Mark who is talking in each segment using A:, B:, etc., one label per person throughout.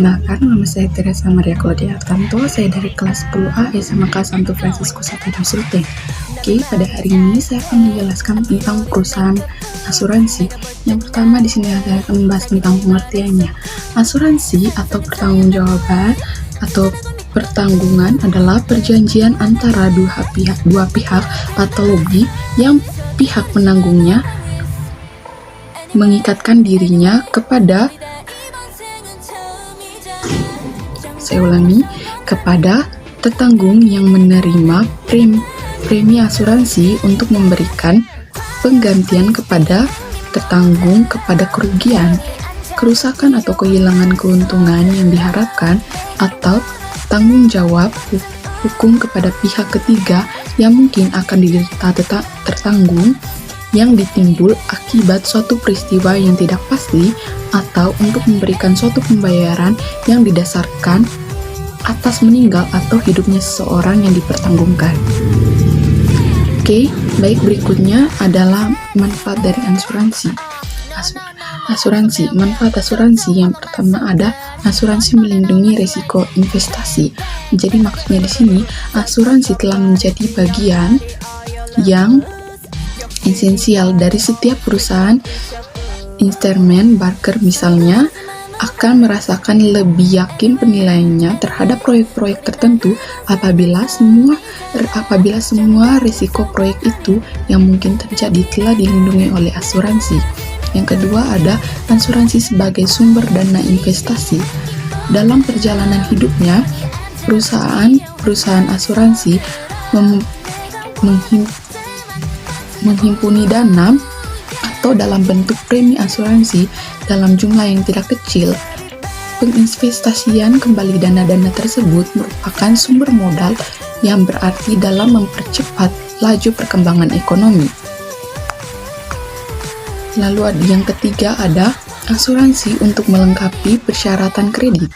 A: Perkenalkan, nama saya Teresa Maria Claudia Tanto. Saya dari kelas 10A SMA Santo Fransiskus Xavier Sultan. Oke, pada hari ini saya akan menjelaskan tentang perusahaan asuransi. Yang pertama di sini saya akan membahas tentang pengertiannya. Asuransi atau pertanggungjawaban atau pertanggungan adalah perjanjian antara dua pihak atau lebih yang pihak penanggungnya mengikatkan dirinya kepada tetanggung yang menerima premi asuransi untuk memberikan penggantian kepada tetanggung kepada kerugian, kerusakan atau kehilangan keuntungan yang diharapkan, atau tanggung jawab hukum kepada pihak ketiga yang mungkin akan diderita tertanggung yang ditimbul akibat suatu peristiwa yang tidak pasti, atau untuk memberikan suatu pembayaran yang didasarkan atas meninggal atau hidupnya seseorang yang dipertanggungkan. Oke, baik, berikutnya adalah manfaat dari asuransi. Manfaat asuransi yang pertama ada asuransi melindungi risiko investasi. Jadi maksudnya di sini asuransi telah menjadi bagian yang esensial dari setiap perusahaan. Instrumen broker misalnya akan merasakan lebih yakin penilaiannya terhadap proyek-proyek tertentu apabila semua risiko proyek itu yang mungkin terjadi telah dilindungi oleh asuransi. Yang kedua ada asuransi sebagai sumber dana investasi. Dalam perjalanan hidupnya, perusahaan asuransi menghimpuni dana atau dalam bentuk premi asuransi dalam jumlah yang tidak kecil. Penginvestasian kembali dana-dana tersebut merupakan sumber modal yang berarti dalam mempercepat laju perkembangan ekonomi. Lalu yang ketiga ada asuransi untuk melengkapi persyaratan kredit.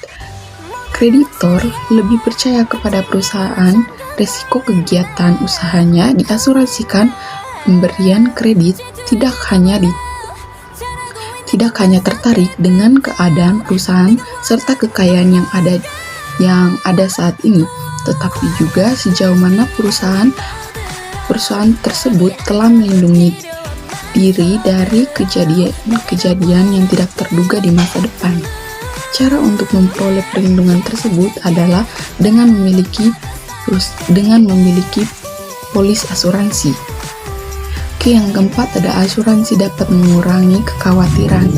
A: Kreditor lebih percaya kepada perusahaan, risiko kegiatan usahanya diasuransikan. Pemberian kredit tidak hanya tertarik dengan keadaan perusahaan serta kekayaan yang ada saat ini, tetapi juga sejauh mana perusahaan tersebut telah melindungi diri dari kejadian yang tidak terduga di masa depan. Cara untuk memperoleh perlindungan tersebut adalah dengan memiliki polis asuransi. Yang keempat ada asuransi dapat mengurangi kekhawatiran.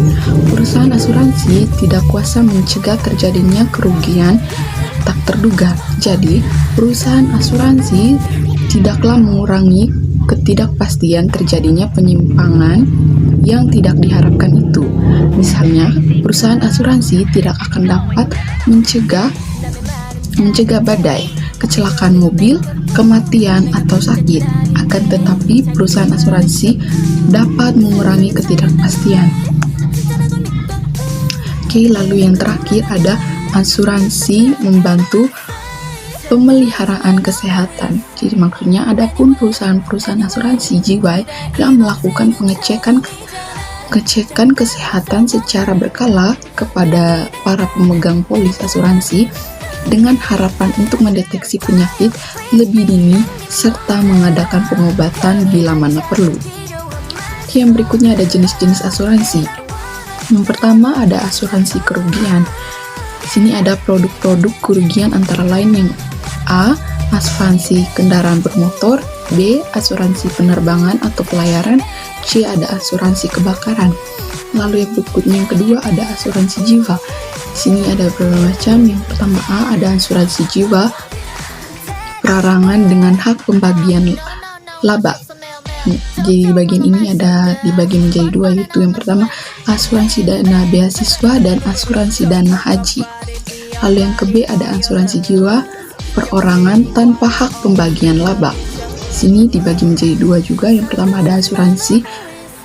A: Perusahaan asuransi tidak kuasa mencegah terjadinya kerugian tak terduga. Jadi, perusahaan asuransi tidaklah mengurangi ketidakpastian terjadinya penyimpangan yang tidak diharapkan itu. Misalnya, perusahaan asuransi tidak akan dapat mencegah badai, kecelakaan mobil, kematian, atau sakit. Akan tetapi, perusahaan asuransi dapat mengurangi ketidakpastian. Oke, lalu yang terakhir ada asuransi membantu pemeliharaan kesehatan. Jadi maksudnya adapun perusahaan asuransi jiwa yang melakukan pengecekan kesehatan secara berkala kepada para pemegang polis asuransi dengan harapan untuk mendeteksi penyakit lebih dini serta mengadakan pengobatan bila mana perlu. Yang berikutnya ada jenis-jenis asuransi. Yang pertama ada asuransi kerugian. Di sini ada produk-produk kerugian antara lain yang A. Asuransi kendaraan bermotor, B. Asuransi penerbangan atau pelayaran, C. Ada asuransi kebakaran. Lalu yang berikutnya yang kedua ada asuransi jiwa. Di sini ada beberapa macam. Yang pertama A, ada asuransi jiwa perorangan dengan hak pembagian laba. Jadi bagian ini ada dibagi menjadi dua, yaitu yang pertama asuransi dana beasiswa dan asuransi dana haji. Lalu yang ke B ada asuransi jiwa perorangan tanpa hak pembagian laba. Di sini dibagi menjadi dua juga. Yang pertama ada asuransi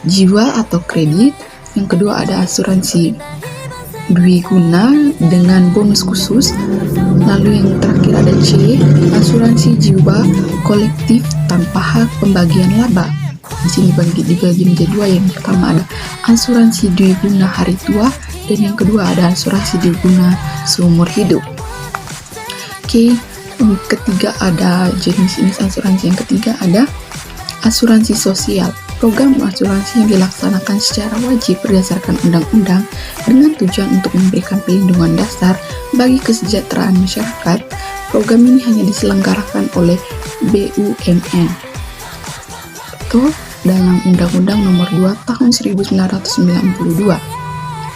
A: jiwa atau kredit. Yang kedua ada asuransi dwiguna dengan bonus khusus. Lalu yang terakhir ada C, asuransi jiwa kolektif tanpa hak pembagian laba. Di sini dibagi menjadi dua. Yang pertama ada asuransi dwiguna hari tua Dan yang kedua ada asuransi diguna seumur hidup. Oke, yang ketiga ada jenis asuransi. Yang ketiga ada asuransi sosial. Program asuransi yang dilaksanakan secara wajib berdasarkan undang-undang dengan tujuan untuk memberikan perlindungan dasar bagi kesejahteraan masyarakat. Program ini hanya diselenggarakan oleh BUMN atau dalam Undang-Undang Nomor 2 Tahun 1992.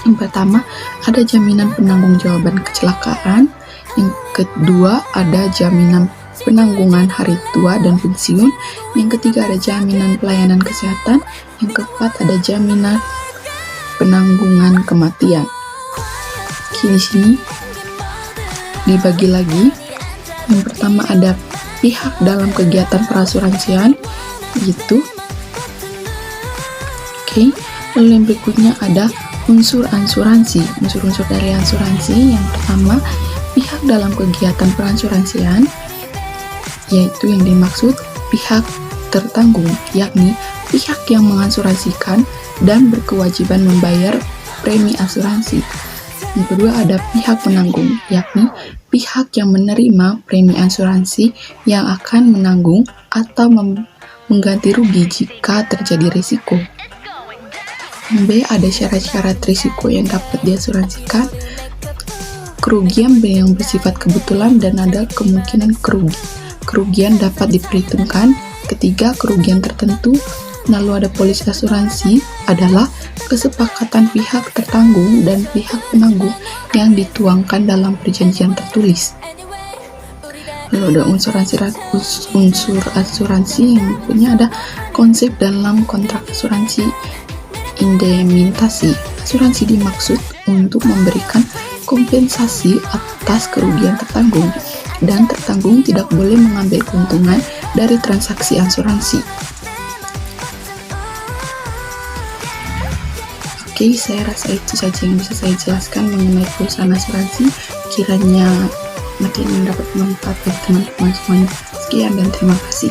A: Yang pertama, ada jaminan penangguhjawaban kecelakaan. Yang kedua, ada jaminan penanggungan hari tua dan pensiun. Yang ketiga, ada jaminan pelayanan kesehatan. Yang keempat, ada jaminan penanggungan kematian. Oke, di sini dibagi lagi. Yang pertama ada pihak dalam kegiatan perasuransian, gitu. Oke, lalu yang berikutnya ada unsur asuransi. Unsur-unsur dari asuransi yang pertama, pihak dalam kegiatan perasuransian, yaitu yang dimaksud pihak tertanggung, yakni pihak yang mengasuransikan dan berkewajiban membayar premi asuransi. Yang kedua ada pihak penanggung, yakni pihak yang menerima premi asuransi yang akan menanggung atau mengganti rugi jika terjadi risiko. B, ada syarat-syarat risiko yang dapat diasuransikan, kerugian yang bersifat kebetulan dan ada kemungkinan kerugian dapat diperhitungkan. Ketiga, kerugian tertentu. Lalu ada polis asuransi adalah kesepakatan pihak tertanggung dan pihak penanggung yang dituangkan dalam perjanjian tertulis. Lalu ada unsur asuransi yang punya ada konsep dalam kontrak asuransi indemnitasi. Asuransi dimaksud untuk memberikan kompensasi atas kerugian tertanggung, dan tertanggung tidak boleh mengambil keuntungan dari transaksi asuransi. Oke, saya rasa itu saja yang bisa saya jelaskan mengenai perusahaan asuransi. Kiranya materi ini dapat bermanfaat bagi teman-teman semuanya. Sekian dan terima kasih.